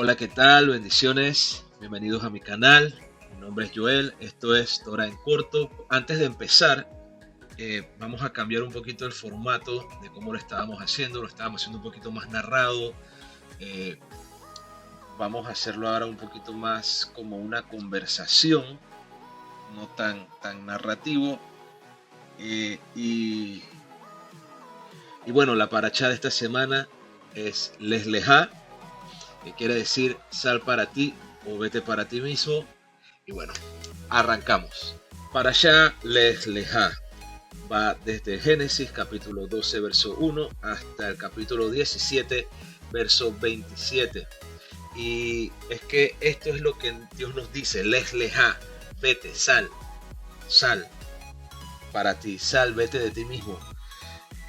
Hola, ¿qué tal? Bendiciones. Bienvenidos a mi canal. Mi nombre es Joel. Esto es Torah en corto. Antes de empezar, vamos a cambiar un poquito el formato de cómo lo estábamos haciendo. Lo estábamos haciendo un poquito más narrado. Eh, Vamos a hacerlo ahora un poquito más como una conversación, no tan narrativo. Y bueno, la paracha de esta semana es Les Lejá, que quiere decir sal para ti o vete para ti mismo. Y bueno, arrancamos. Para allá Les Lejá va desde Génesis capítulo 12 verso 1 hasta el capítulo 17 verso 27. Y es que esto es lo que Dios nos dice: Les Lejá, vete, sal, sal para ti, sal, vete de ti mismo.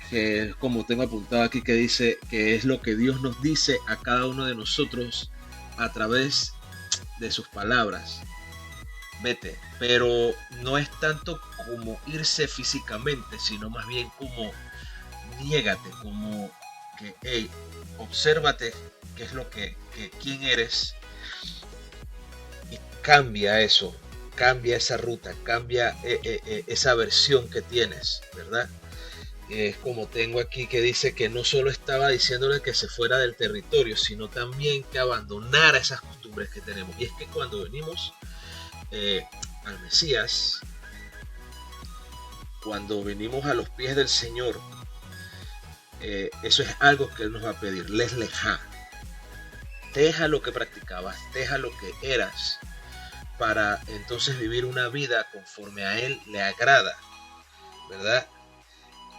Que es como tengo apuntado aquí, que dice que es lo que Dios nos dice a cada uno de nosotros a través de sus palabras. Vete, pero no es tanto como irse físicamente, sino más bien como niégate, como que, hey, obsérvate qué es lo quién eres, y cambia eso, cambia esa ruta, cambia esa versión que tienes, ¿verdad? Es como tengo aquí que dice que no solo estaba diciéndole que se fuera del territorio, sino también que abandonara esas costumbres que tenemos. Y es que cuando venimos eh, al Mesías, cuando venimos a los pies del Señor, eso es algo que Él nos va a pedir: les lejá, deja lo que practicabas, deja lo que eras, para entonces vivir una vida conforme a Él le agrada, ¿verdad?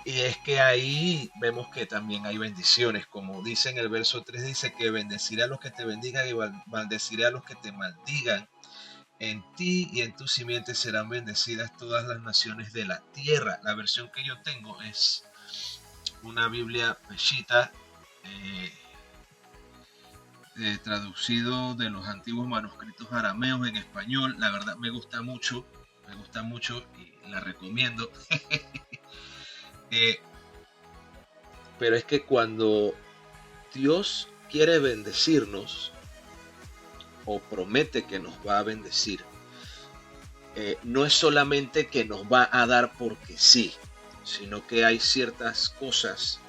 Y es que ahí vemos que también hay bendiciones, como dice en el verso 3, dice que bendeciré a los que te bendigan y maldeciré a los que te maldigan. En ti y en tu simiente serán bendecidas todas las naciones de la tierra. La versión que yo tengo es una Biblia peshita, eh, traducido de los antiguos manuscritos arameos en español. La verdad me gusta mucho y la recomiendo. eh, pero es que cuando Dios quiere bendecirnos o promete que nos va a bendecir, no es solamente que nos va a dar porque sí, sino que hay ciertas cosas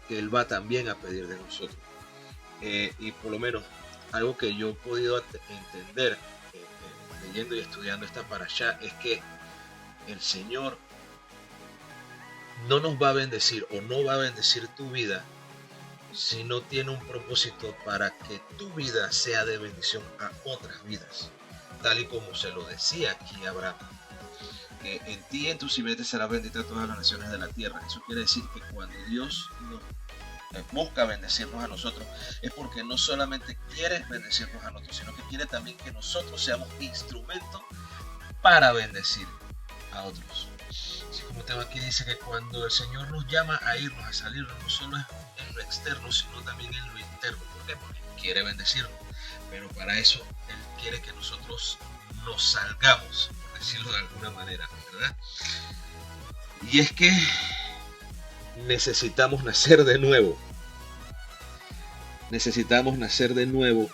que Él va también a pedir de nosotros. Y por lo menos algo que yo he podido entender leyendo y estudiando esta parashá es que el Señor no nos va a bendecir o no va a bendecir tu vida si no tiene un propósito para que tu vida sea de bendición a otras vidas, tal y como se lo decía aquí a Abraham, que en ti y en tu simiente será bendita todas las naciones de la tierra. Eso quiere decir que cuando Dios nos busca bendecirnos a nosotros, es porque no solamente quiere bendecirnos a nosotros, sino que quiere también que nosotros seamos instrumentos para bendecir a otros. Así como el tema aquí dice que cuando el Señor nos llama a irnos, a salirnos, no solo es en lo externo, sino también en lo interno. ¿Por qué? Porque quiere bendecirnos. Pero para eso Él quiere que nosotros nos salgamos, por decirlo de alguna manera, ¿verdad? Y es que necesitamos nacer de nuevo. Necesitamos nacer de nuevo,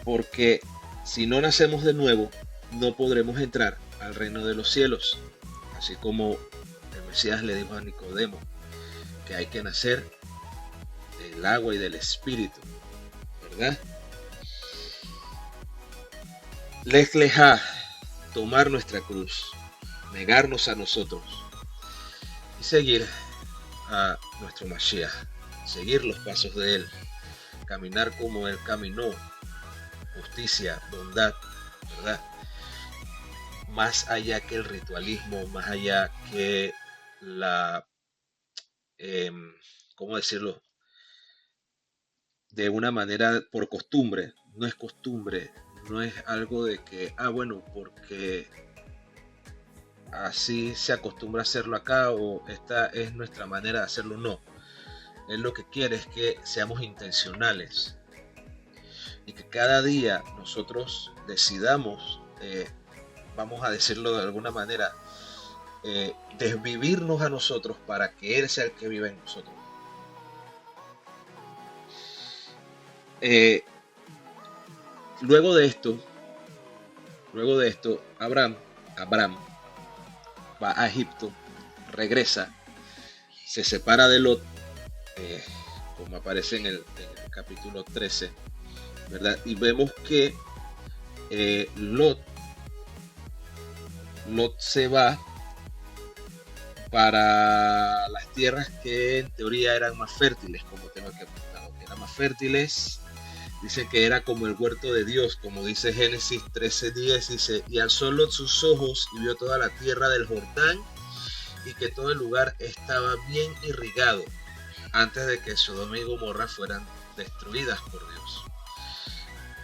porque si no nacemos de nuevo, no podremos entrar al reino de los cielos. Así como el Mesías le dijo a Nicodemo que hay que nacer del agua y del espíritu, ¿verdad? Les lejá, tomar nuestra cruz, negarnos a nosotros y seguir a nuestro Mashiach, seguir los pasos de Él, caminar como Él caminó, justicia, bondad, ¿verdad? Más allá que el ritualismo, más allá que la, eh, ¿cómo decirlo? De una manera por costumbre, no es costumbre, no es algo de que, bueno, porque así se acostumbra a hacerlo acá o esta es nuestra manera de hacerlo, no. Él lo que quiere es que seamos intencionales y que cada día nosotros decidamos, vamos a decirlo de alguna manera, desvivirnos a nosotros para que Él sea el que viva en nosotros. Eh, luego de esto, Abraham va a Egipto, regresa, se separa de Lot, eh, como aparece en el capítulo 13, ¿verdad? Y vemos que Lot se va para las tierras que en teoría eran más fértiles, como tengo que apuntar, que eran más fértiles. Dice que era como el huerto de Dios, como dice Génesis 13:10, dice, y alzó Lot sus ojos y vio toda la tierra del Jordán y que todo el lugar estaba bien irrigado antes de que Sodoma y Gomorra fueran destruidas por Dios.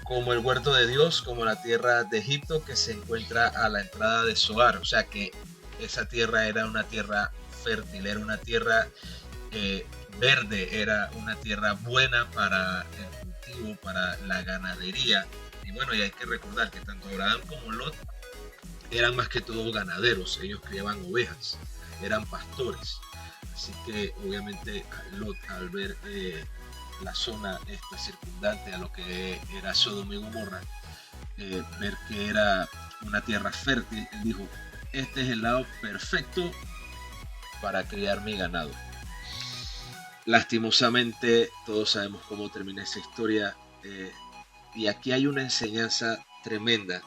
Como el huerto de Dios, como la tierra de Egipto que se encuentra a la entrada de Zoar. O sea que esa tierra era una tierra fértil, era una tierra verde, era una tierra buena para el cultivo, para la ganadería. Y bueno, y hay que recordar que tanto Abraham como Lot eran más que todo ganaderos, ellos criaban ovejas, eran pastores. Así que obviamente Lot, al ver la zona esta circundante a lo que era Sodoma y Gomorra, ver que era una tierra fértil, él dijo, este es el lado perfecto para criar mi ganado. Lastimosamente todos sabemos cómo termina esa historia, y aquí hay una enseñanza tremenda,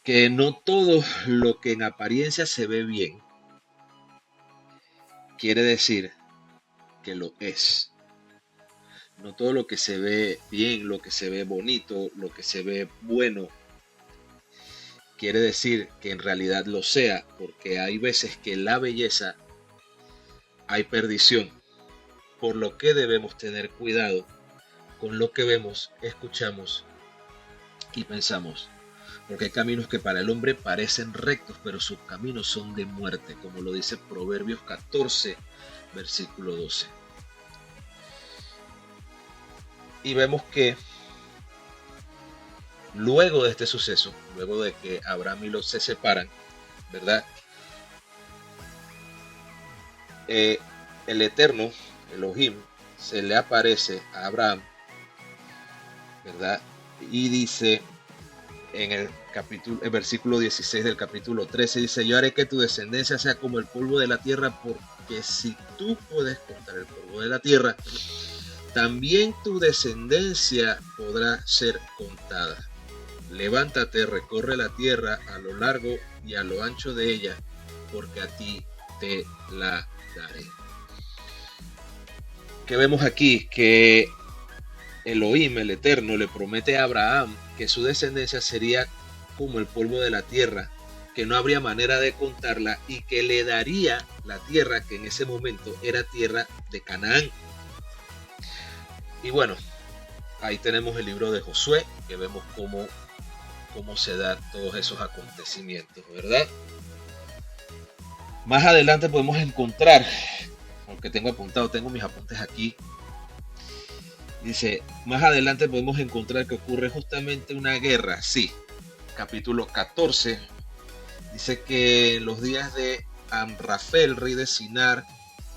que no todo lo que en apariencia se ve bien quiere decir que lo es. No todo lo que se ve bien, lo que se ve bonito, lo que se ve bueno, quiere decir que en realidad lo sea, porque hay veces que en la belleza hay perdición, por lo que debemos tener cuidado con lo que vemos, escuchamos y pensamos, porque hay caminos que para el hombre parecen rectos, pero sus caminos son de muerte, como lo dice Proverbios 14, versículo 12. Y vemos que luego de este suceso, luego de que Abraham y Lot se separan, ¿verdad? El Eterno, Elohim, se le aparece a Abraham, ¿verdad? Y dice en el versículo 16 del capítulo 13, dice, yo haré que tu descendencia sea como el polvo de la tierra, porque si tú puedes contar el polvo de la tierra, también tu descendencia podrá ser contada. Levántate, recorre la tierra a lo largo y a lo ancho de ella, porque a ti te la daré. ¿Qué vemos aquí? Que Elohim, el Eterno, le promete a Abraham que su descendencia sería como el polvo de la tierra, que no habría manera de contarla y que le daría la tierra que en ese momento era tierra de Canaán. Y bueno, ahí tenemos el libro de Josué, que vemos cómo se dan todos esos acontecimientos, ¿verdad? Más adelante podemos encontrar, aunque tengo apuntado, tengo mis apuntes aquí, dice, más adelante podemos encontrar que ocurre justamente una guerra, sí, capítulo 14, dice que en los días de Amrafel, rey de Sinar,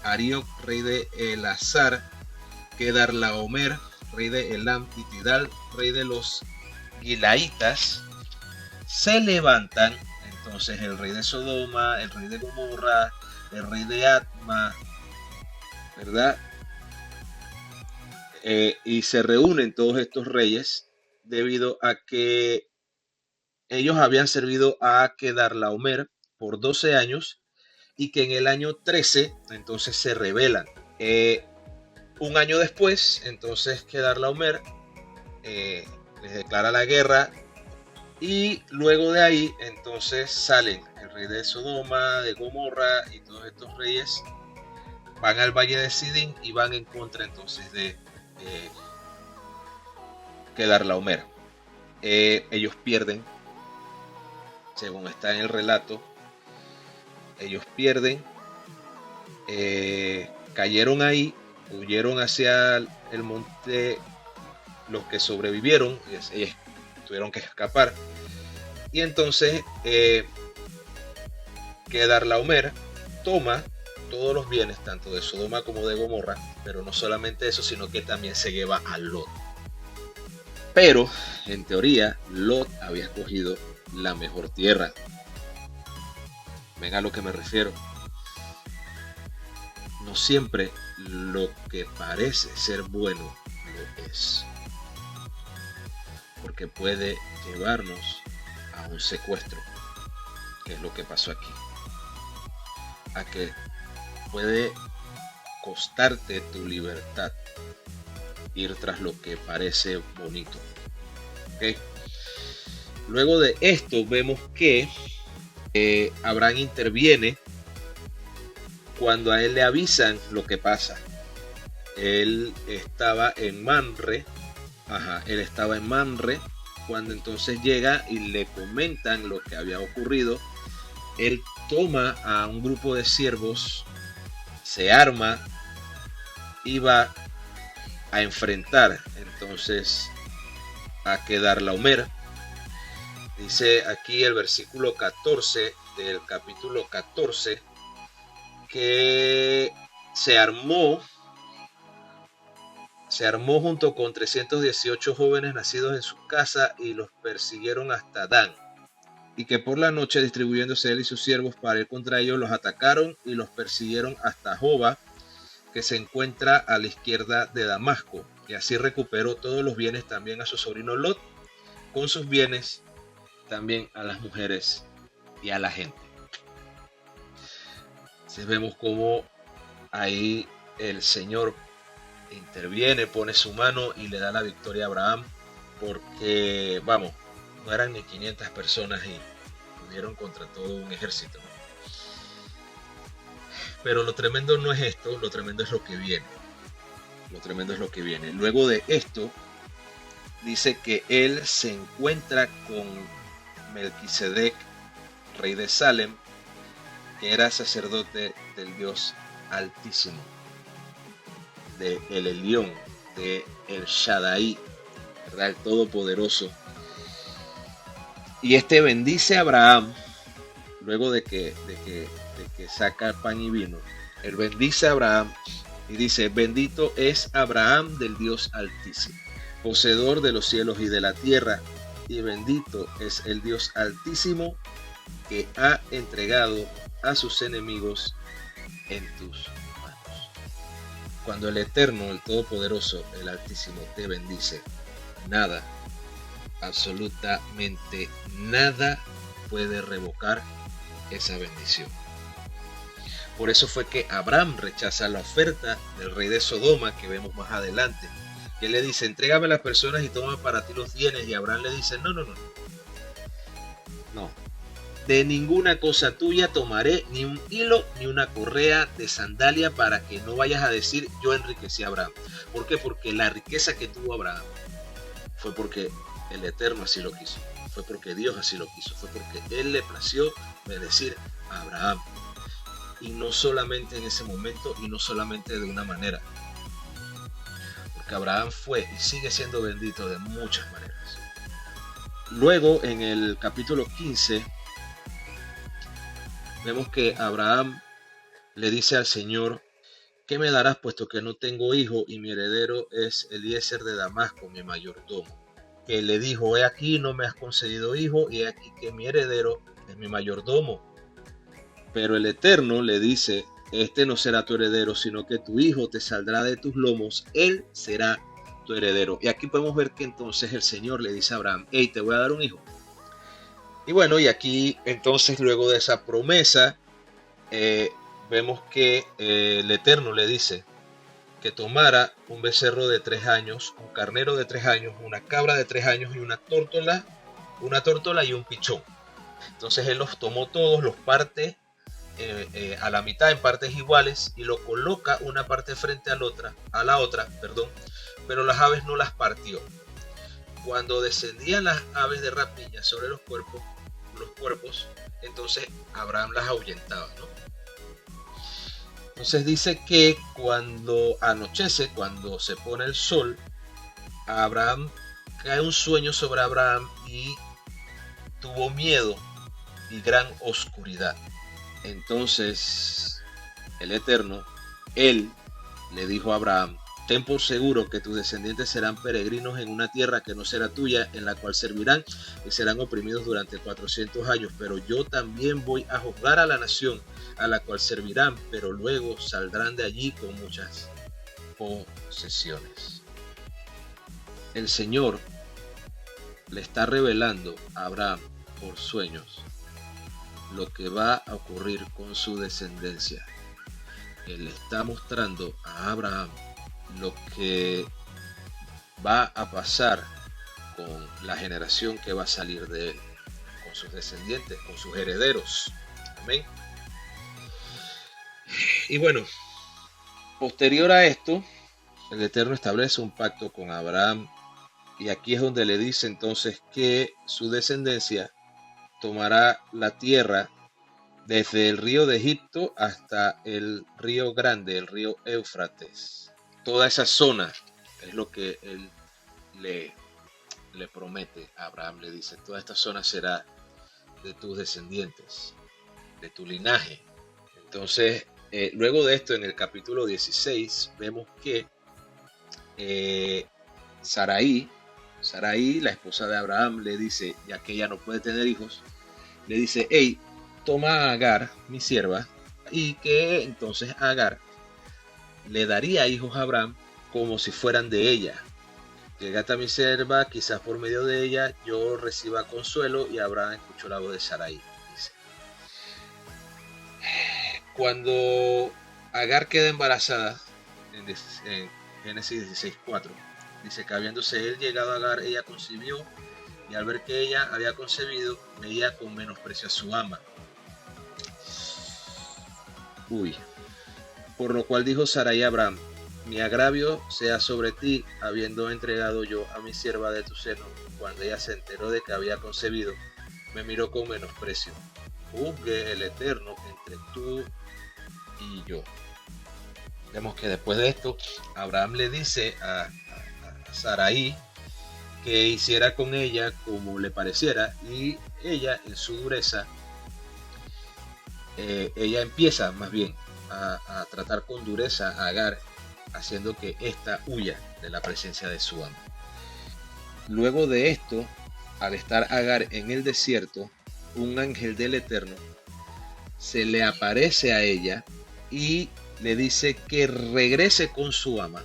Arioc, rey de Elazar, Kedarlaomer, rey de Elam, y Tidal, rey de los Gilaitas, se levantan entonces el rey de Sodoma, el rey de Gomorra, el rey de Atma, ¿verdad? Y se reúnen todos estos reyes debido a que ellos habían servido a Kedarlaomer por 12 años y que en el año 13 entonces se rebelan. Un año después, entonces Kedarlaomer les declara la guerra. Y luego de ahí, entonces salen el rey de Sodoma, de Gomorra y todos estos reyes van al valle de Sidín y van en contra entonces de Kedarlaomer. Ellos pierden, según está en el relato, ellos pierden, cayeron ahí, huyeron hacia el monte, los que sobrevivieron, ellos tuvieron que escapar. Y entonces Kedarlaomer toma todos los bienes, tanto de Sodoma como de Gomorra, pero no solamente eso, sino que también se lleva a Lot. Pero, en teoría, Lot había escogido la mejor tierra. Ven a lo que me refiero. No siempre lo que parece ser bueno lo es. Porque puede llevarnos a un secuestro, que es lo que pasó aquí. A que puede costarte tu libertad ir tras lo que parece bonito. ¿Okay? Luego de esto vemos que Abraham interviene cuando a él le avisan lo que pasa. Él estaba en Mamre. Él estaba en Mamre cuando entonces llega y le comentan lo que había ocurrido. Él toma a un grupo de siervos, se arma y va a enfrentar entonces a Kedorlaomer. Dice aquí el versículo 14 del capítulo 14 que se armó junto con 318 jóvenes nacidos en su casa y los persiguieron hasta Dan. Y que por la noche, distribuyéndose él y sus siervos para ir contra ellos, los atacaron y los persiguieron hasta Joba, que se encuentra a la izquierda de Damasco. Y así recuperó todos los bienes también a su sobrino Lot, con sus bienes también a las mujeres y a la gente. Entonces vemos cómo ahí el Señor interviene, pone su mano y le da la victoria a Abraham, porque vamos, no eran ni 500 personas y pudieron contra todo un ejército. Pero lo tremendo no es esto, lo tremendo es lo que viene. Lo tremendo es lo que viene. Luego de esto, dice que él se encuentra con Melquisedec, rey de Salem, que era sacerdote del Dios Altísimo, de El Elión, de El Shaddai, ¿verdad? El Todopoderoso. Y este bendice a Abraham, luego de que saca pan y vino. Él bendice a Abraham y dice: bendito es Abraham del Dios Altísimo, poseedor de los cielos y de la tierra, y bendito es el Dios Altísimo que ha entregado a sus enemigos en tus manos. Cuando el Eterno, el Todopoderoso, el Altísimo te bendice, nada, absolutamente nada puede revocar esa bendición. Por eso fue que Abraham rechaza la oferta del rey de Sodoma, que vemos más adelante, que le dice: entrégame las personas y toma para ti los bienes. Y Abraham le dice: no, de ninguna cosa tuya tomaré ni un hilo ni una correa de sandalia, para que no vayas a decir: yo enriquecí a Abraham. ¿Por qué? Porque la riqueza que tuvo Abraham fue porque el Eterno así lo quiso, fue porque Dios así lo quiso, fue porque él le plació bendecir a Abraham. Y no solamente en ese momento, y no solamente de una manera, porque Abraham fue y sigue siendo bendito de muchas maneras. Luego, en el capítulo 15, vemos que Abraham le dice al Señor: ¿qué me darás, puesto que no tengo hijo y mi heredero es Eliezer de Damasco, mi mayordomo? Que le dijo: he aquí no me has concedido hijo, y he aquí que mi heredero es mi mayordomo. Pero el Eterno le dice: este no será tu heredero, sino que tu hijo te saldrá de tus lomos, él será tu heredero. Y aquí podemos ver que entonces el Señor le dice a Abraham: hey, te voy a dar un hijo. Y bueno, y aquí entonces, luego de esa promesa, vemos que el Eterno le dice que tomara un becerro de 3 años, un carnero de 3 años, una cabra de 3 años y una tórtola y un pichón. Entonces él los tomó todos, los parte a la mitad en partes iguales y lo coloca una parte frente a la otra, pero las aves no las partió. Cuando descendían las aves de rapiña sobre los cuerpos, entonces Abraham las ahuyentaba, ¿no? Entonces dice que cuando anochece, cuando se pone el sol, a Abraham cae un sueño sobre Abraham y tuvo miedo y gran oscuridad. Entonces el Eterno, él le dijo a Abraham: ten por seguro que tus descendientes serán peregrinos en una tierra que no será tuya, en la cual servirán y serán oprimidos durante 400 años. Pero yo también voy a juzgar a la nación a la cual servirán, pero luego saldrán de allí con muchas posesiones. El Señor le está revelando a Abraham por sueños lo que va a ocurrir con su descendencia. Él le está mostrando a Abraham lo que va a pasar con la generación que va a salir de él, con sus descendientes, con sus herederos. Amén. Y bueno, posterior a esto, el Eterno establece un pacto con Abraham, y aquí es donde le dice entonces que su descendencia tomará la tierra desde el río de Egipto hasta el río grande, el río Éufrates. Toda esa zona es lo que él le promete a Abraham. Le dice: toda esta zona será de tus descendientes, de tu linaje. Entonces, luego de esto, en el capítulo 16, vemos que Sarai, la esposa de Abraham, le dice, ya que ella no puede tener hijos, le dice: hey, toma a Agar, mi sierva, y que entonces Agar le daría hijos a Abraham como si fueran de ella. Llegate a mi sierva, quizás por medio de ella yo reciba consuelo. Y Abraham escuchó la voz de Sarai. Dice: cuando Agar queda embarazada, en Génesis 16:4, dice que habiéndose él llegado a Agar, ella concibió, y al ver que ella había concebido, veía con menosprecio a su ama. Por lo cual dijo Sarai a Abraham: mi agravio sea sobre ti, habiendo entregado yo a mi sierva de tu seno. Cuando ella se enteró de que había concebido, me miró con menosprecio. Juzgue el Eterno entre tú y yo. Vemos que después de esto, Abraham le dice a Sarai que hiciera con ella como le pareciera, y ella, en su dureza, ella empieza más bien a tratar con dureza a Agar, haciendo que ésta huya de la presencia de su amo. Luego de esto, al estar Agar en el desierto, un ángel del Eterno se le aparece a ella y le dice que regrese con su ama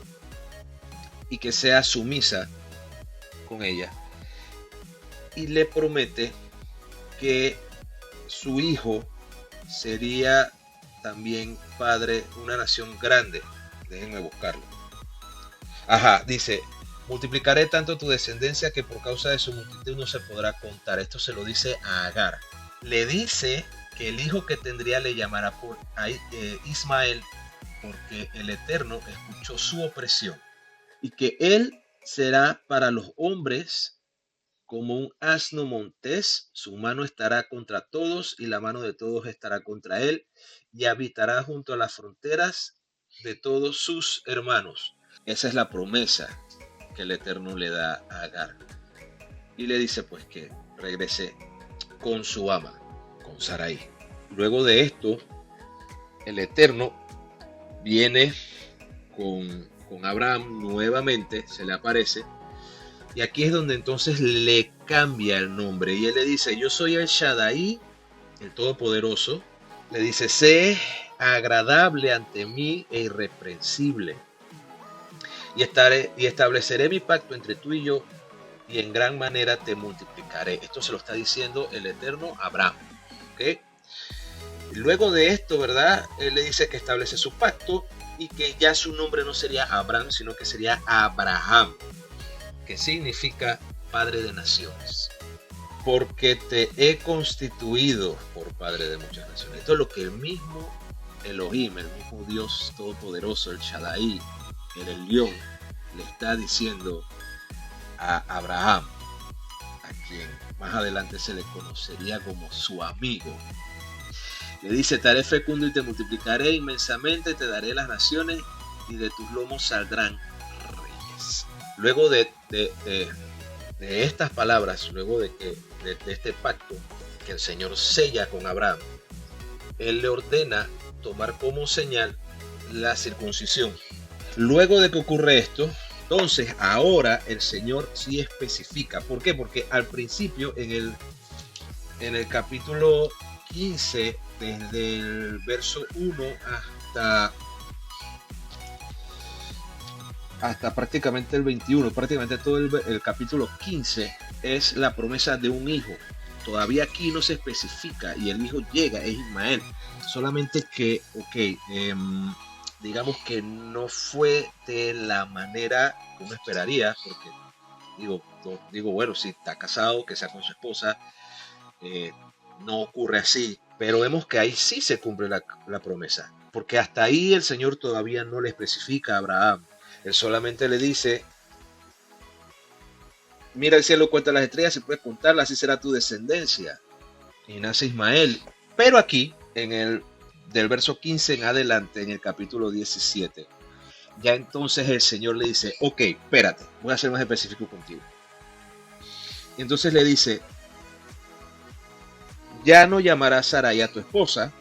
y que sea sumisa con ella, y le promete que su hijo sería también padre de una nación grande. Déjenme buscarlo. Dice: multiplicaré tanto tu descendencia que por causa de su multitud no se podrá contar. Esto se lo dice a Agar. Le dice que el hijo que tendría le llamará por Ismael, porque el Eterno escuchó su opresión, y que él será para los hombres como un asno montés. Su mano estará contra todos y la mano de todos estará contra él, y habitará junto a las fronteras de todos sus hermanos. Esa es la promesa que el Eterno le da a Agar, y le dice pues que regrese con su ama, con Sarai. Luego de esto, el Eterno viene con Abraham nuevamente, se le aparece, y aquí es donde entonces le cambia el nombre, y él le dice: yo soy el Shaddai, el Todopoderoso. Le dice: sé agradable ante mí e irreprensible, y estableceré mi pacto entre tú y yo, y en gran manera te multiplicaré. Esto se lo está diciendo el Eterno a Abraham. ¿Okay? Luego de esto, ¿verdad? Él le dice que establece su pacto, y que ya su nombre no sería Abraham, sino que sería Abraham, que significa padre de naciones. Porque te he constituido por padre de muchas naciones. Esto es lo que el mismo Elohim, el mismo Dios Todopoderoso, el Shaddai, el Elión, le está diciendo a Abraham, a quien más adelante se le conocería como su amigo. Le dice: te haré fecundo y te multiplicaré inmensamente, te daré las naciones, y de tus lomos saldrán reyes. Luego de estas palabras, luego de este pacto que el Señor sella con Abraham, él le ordena tomar como señal la circuncisión. Luego de que ocurre esto, entonces ahora el Señor sí especifica. ¿Por qué? Porque al principio en el capítulo 15, desde el verso 1 hasta prácticamente el 21, prácticamente todo el capítulo 15 es la promesa de un hijo. Todavía aquí no se especifica y el hijo llega, es Ismael. Solamente que, digamos que no fue de la manera que uno esperaría, porque digo, bueno, si está casado, que sea con su esposa, no ocurre así, pero vemos que ahí sí se cumple la promesa, porque hasta ahí el Señor todavía no le especifica a Abraham. Él solamente le dice: mira el cielo, cuenta las estrellas, si puedes contarlas, así será tu descendencia. Y nace Ismael. Pero aquí, del verso 15 en adelante, en el capítulo 17, ya entonces el Señor le dice: ok, espérate, voy a ser más específico contigo. Y entonces le dice: ya no llamarás Sarai a tu esposa,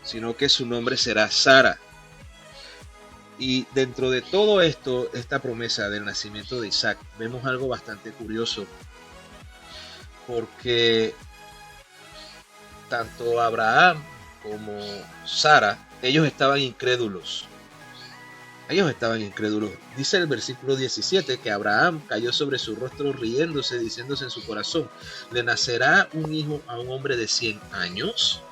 sino que su nombre será Sara. Y dentro de todo esto, esta promesa del nacimiento de Isaac, vemos algo bastante curioso, porque tanto Abraham como Sara, ellos estaban incrédulos. Dice el versículo 17 que Abraham cayó sobre su rostro riéndose, diciéndose en su corazón: ¿le nacerá un hijo a un hombre de 100 años?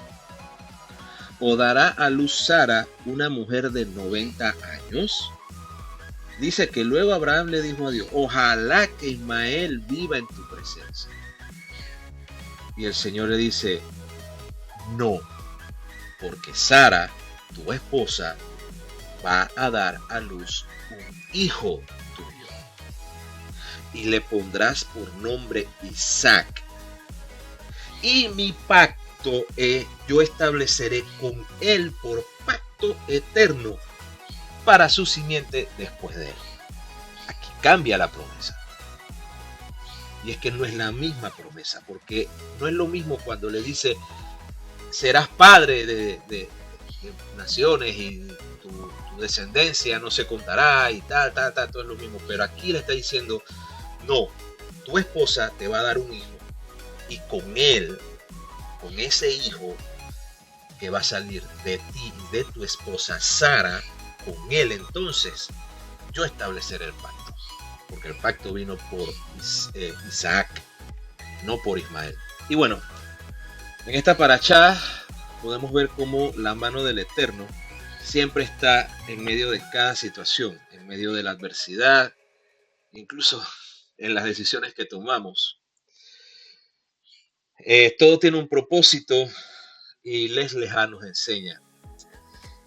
¿O dará a luz Sara una mujer de 90 años? Dice que luego Abraham le dijo a Dios: ojalá que Ismael viva en tu presencia. Y el Señor le dice: no, porque Sara, tu esposa, va a dar a luz un hijo tuyo, y le pondrás por nombre Isaac. Y mi pacto yo estableceré con él por pacto eterno para su simiente después de él. Aquí cambia la promesa. Y es que no es la misma promesa, porque no es lo mismo cuando le dice: serás padre de naciones y tu descendencia no se contará y tal, todo es lo mismo. Pero aquí le está diciendo: no, tu esposa te va a dar un hijo, y con él, con ese hijo que va a salir de ti y de tu esposa Sara, con él entonces yo estableceré el pacto, porque el pacto vino por Isaac, no por Ismael. Y bueno, en esta parashá podemos ver cómo la mano del Eterno siempre está en medio de cada situación, en medio de la adversidad, incluso en las decisiones que tomamos. Todo tiene un propósito, y Leslejá nos enseña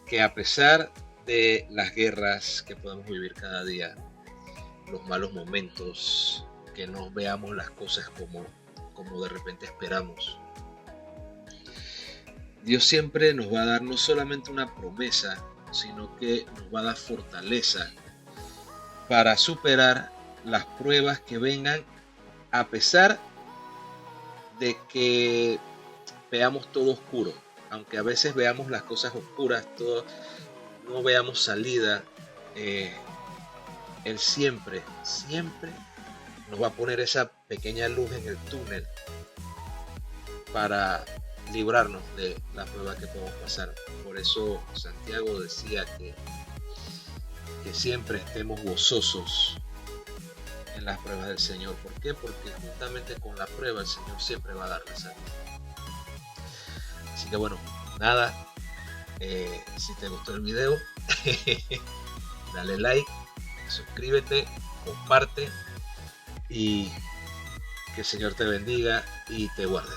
que a pesar de las guerras que podemos vivir cada día, los malos momentos, que no veamos las cosas como de repente esperamos, Dios siempre nos va a dar no solamente una promesa, sino que nos va a dar fortaleza para superar las pruebas que vengan, a pesar de que veamos todo oscuro. Aunque a veces veamos las cosas oscuras, no veamos salida, Él siempre nos va a poner esa pequeña luz en el túnel para librarnos de la prueba que podemos pasar. Por eso Santiago decía que siempre estemos gozosos en las pruebas del Señor. ¿Por qué? Porque justamente con la prueba el Señor siempre va a dar la salida. Así que bueno, nada, si te gustó el video, dale like, suscríbete, comparte, y que el Señor te bendiga y te guarde.